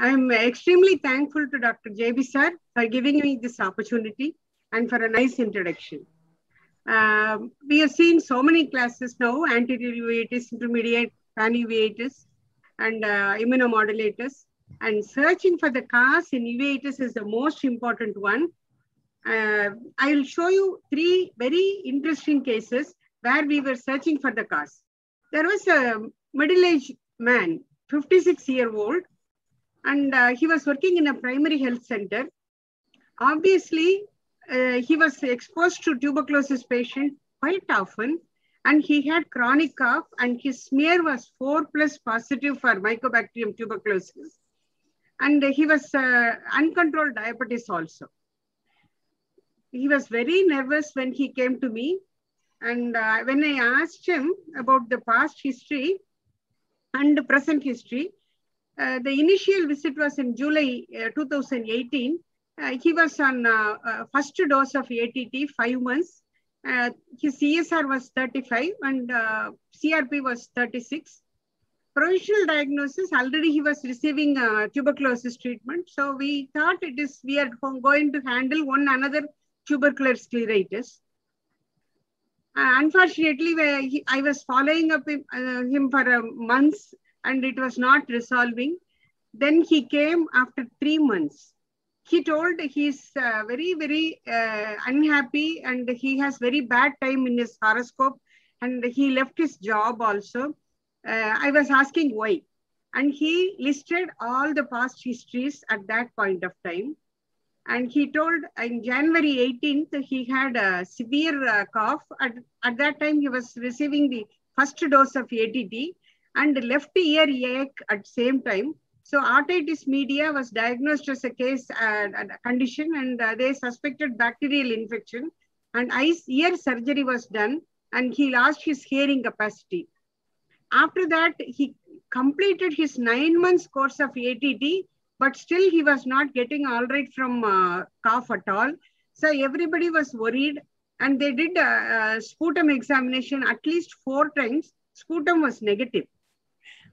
I'm extremely thankful to Dr. JB sir for giving me this opportunity and for a nice introduction. We have seen so many classes now, anterior uveitis, intermediate, pan-uveitis, and immunomodulators. And searching for the cause in uveitis is the most important one. I will show you three very interesting cases where we were searching for the cause. There was a middle-aged man, 56-year-old, and he was working in a primary health center. Obviously, he was exposed to tuberculosis patient quite often, and he had chronic cough, and his smear was 4+ positive for Mycobacterium tuberculosis. And he was uncontrolled diabetes also. He was very nervous when he came to me. And when I asked him about the past history and the present history, the initial visit was in July 2018. He was on first dose of ATT, 5 months. His CSR was 35 and CRP was 36. Provisional diagnosis, already he was receiving tuberculosis treatment. So we thought we are going to handle one another tubercular scleritis. Unfortunately, I was following up him for months and it was not resolving. Then he came after 3 months. He told he's very, very unhappy and he has very bad time in his horoscope and he left his job also. I was asking why. And he listed all the past histories at that point of time. And he told in January 18th, he had a severe cough. At that time, he was receiving the first dose of ATT and left ear ache at the same time. So otitis media was diagnosed as a case a condition and they suspected bacterial infection and ear surgery was done and he lost his hearing capacity. After that, he completed his 9 months course of ATT, but still he was not getting all right from cough at all. So everybody was worried and they did a sputum examination at least 4 times. Sputum was negative.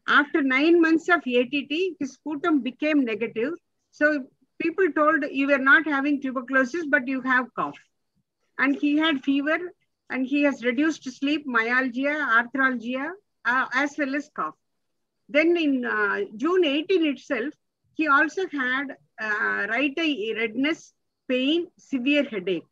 After 9 months of ATT, his sputum became negative. So people told you were not having tuberculosis, but you have cough. And he had fever and he has reduced sleep, myalgia, arthralgia, as well as cough. Then in June 18 itself, he also had right eye redness, pain, severe headache.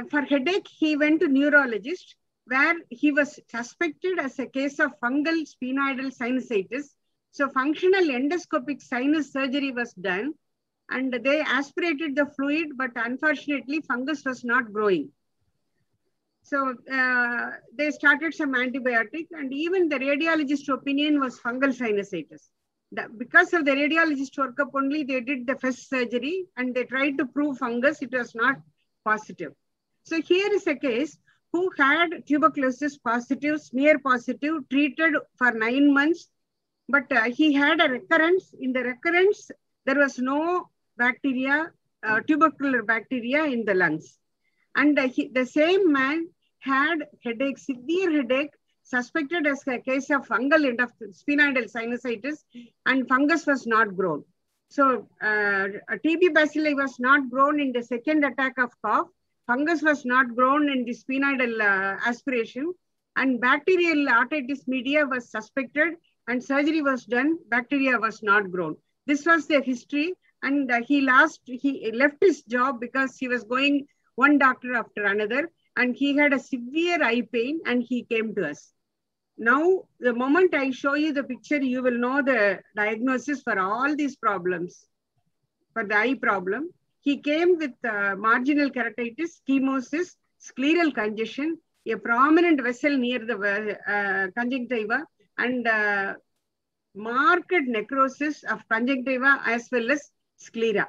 For headache, he went to neurologist where he was suspected as a case of fungal sphenoidal sinusitis. So functional endoscopic sinus surgery was done and they aspirated the fluid, but unfortunately fungus was not growing. So they started some antibiotic and even the radiologist opinion was fungal sinusitis. Because of the radiologist workup only, they did the first surgery and they tried to prove fungus, it was not positive. So here is a case who had tuberculosis positive, smear positive, treated for 9 months, but he had a recurrence. In the recurrence, there was no bacteria, tubercular bacteria in the lungs. And the same man had headache, severe headache, suspected as a case of fungal sphenoidal sinusitis, and fungus was not grown. So TB bacilli was not grown in the second attack of cough. Fungus was not grown in the sphenoidal aspiration, and bacterial otitis media was suspected, and surgery was done. Bacteria was not grown. This was the history, and he left his job because he was going one doctor after another, and he had a severe eye pain, and he came to us. Now, the moment I show you the picture, you will know the diagnosis for all these problems. For the eye problem, he came with marginal keratitis, chemosis, scleral congestion, a prominent vessel near the conjunctiva, and marked necrosis of conjunctiva as well as sclera.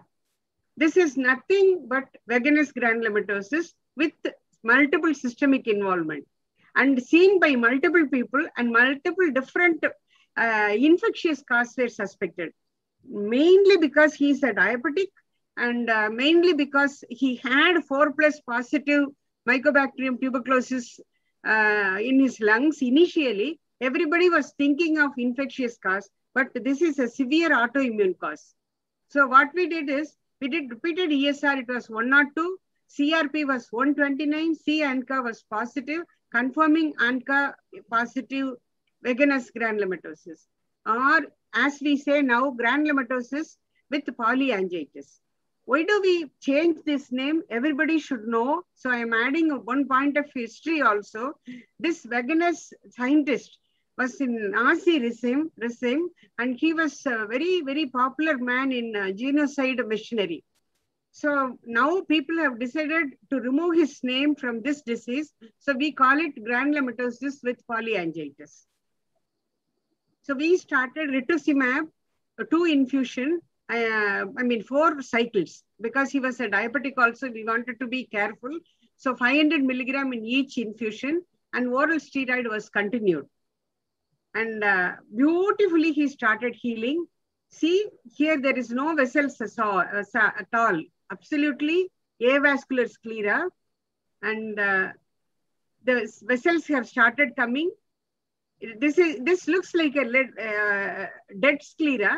This is nothing but Wegener's granulomatosis with multiple systemic involvement and seen by multiple people and multiple different infectious causes were suspected. Mainly because he is a diabetic and mainly because he had 4+ positive Mycobacterium tuberculosis in his lungs. Initially, everybody was thinking of infectious cause, but this is a severe autoimmune cause. So what we did is, we did repeated ESR, it was 102, CRP was 129, C-ANCA was positive, confirming ANCA positive Wegener's granulomatosis. Or as we say now, granulomatosis with polyangiitis. Why do we change this name? Everybody should know. So I am adding one point of history also. This Wegener's scientist was in Nazi regime, and he was a very, very popular man in genocide missionary. So now people have decided to remove his name from this disease. So we call it granulomatosis with polyangiitis. So we started rituximab, 2 infusion, 4 cycles, because he was a diabetic also, we wanted to be careful. So 500 milligram in each infusion, and oral steroid was continued. And beautifully he started healing. See, here there is no vessels at all. Absolutely avascular sclera. And the vessels have started coming. This looks like a dead sclera.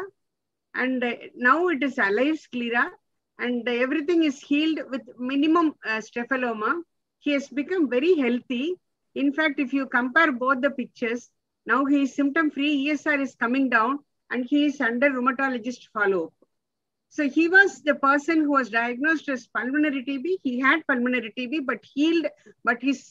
And now it is alive sclera. And everything is healed with minimum staphylomas. He has become very healthy. In fact, if you compare both the pictures, now he is symptom-free, ESR is coming down, and he is under rheumatologist follow-up. So he was the person who was diagnosed as pulmonary TB. He had pulmonary TB, but healed, but his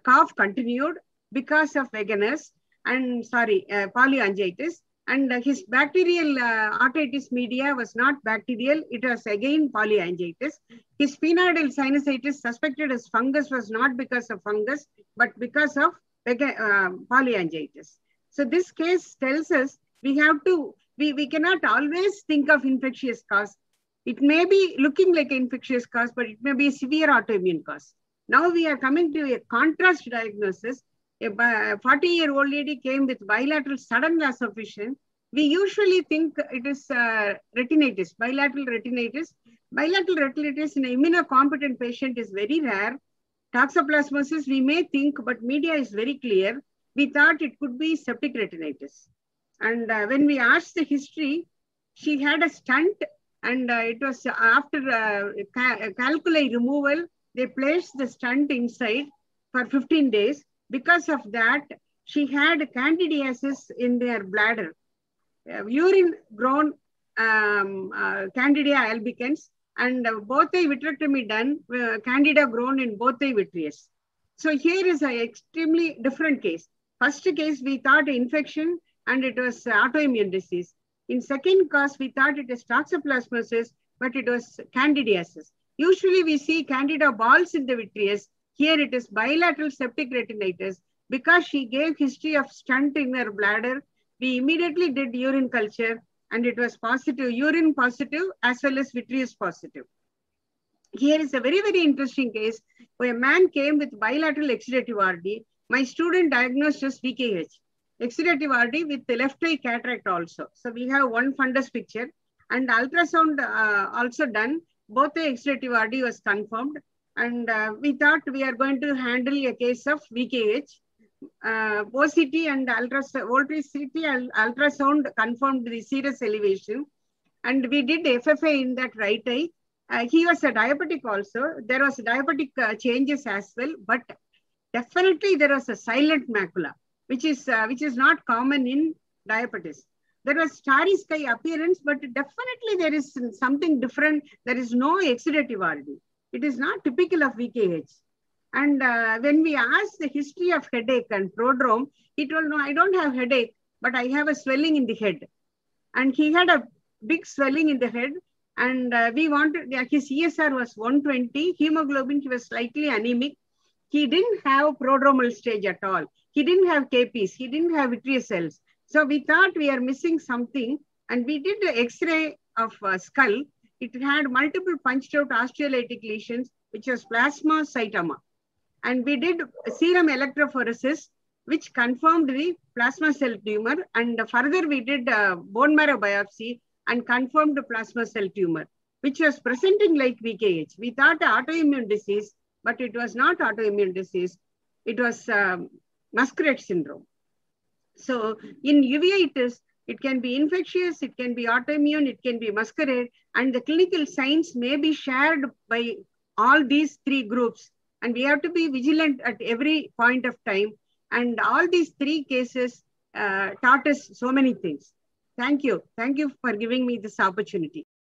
cough continued because of Wegener's and polyangiitis. And his bacterial otitis media was not bacterial. It was again polyangiitis. His sphenoidal sinusitis suspected as fungus was not because of fungus, but because of polyangiitis. So this case tells us we cannot always think of infectious cause. It may be looking like an infectious cause, but it may be a severe autoimmune cause. Now we are coming to a contrast diagnosis. A 40-year-old lady came with bilateral sudden loss of vision. We usually think it is retinitis, bilateral retinitis. Bilateral retinitis in an immunocompetent patient is very rare. Toxoplasmosis, we may think, but media is very clear. We thought it could be septic retinitis. And when we asked the history, she had a stent, and it was after calculi removal, they placed the stent inside for 15 days. Because of that, she had candidiasis in their bladder. Urine grown Candida albicans, and both the vitrectomy done, Candida grown in both the vitreous. So here is an extremely different case. First case, we thought infection, and it was autoimmune disease. In second case, we thought it is toxoplasmosis, but it was candidiasis. Usually we see Candida balls in the vitreous. Here it is bilateral septic retinitis. Because she gave history of stent in her bladder, we immediately did urine culture, and it was positive, urine positive as well as vitreous positive. Here is a very, very interesting case where a man came with bilateral exudative RD. My student diagnosed as VKH. Exudative RD with the left eye cataract also. So we have one fundus picture, and ultrasound also done. Both the exudative RD was confirmed. And we thought we are going to handle a case of VKH. OCT and ultrasound confirmed the serous elevation. And we did FFA in that right eye. He was a diabetic also. There was diabetic changes as well, but definitely there was a silent macula, which is not common in diabetes. There was starry sky appearance, but definitely there is something different. There is no exudative RD. It is not typical of VKH. And when we asked the history of headache and prodrome, he told, no, I don't have headache, but I have a swelling in the head. And he had a big swelling in the head. And we wanted, his ESR was 120, hemoglobin, he was slightly anemic. He didn't have prodromal stage at all. He didn't have KPs, he didn't have vitreous cells. So we thought we are missing something. And we did the X-ray of skull. It had multiple punched out osteolytic lesions, which was plasmacytoma. And we did serum electrophoresis, which confirmed the plasma cell tumor. And further, we did bone marrow biopsy and confirmed the plasma cell tumor, which was presenting like VKH. We thought autoimmune disease, but it was not autoimmune disease. It was Muskrat syndrome. So in uveitis, It can be infectious, it can be autoimmune, it can be masquerade, and the clinical signs may be shared by all these three groups. And we have to be vigilant at every point of time. And all these three cases taught us so many things. Thank you. Thank you for giving me this opportunity.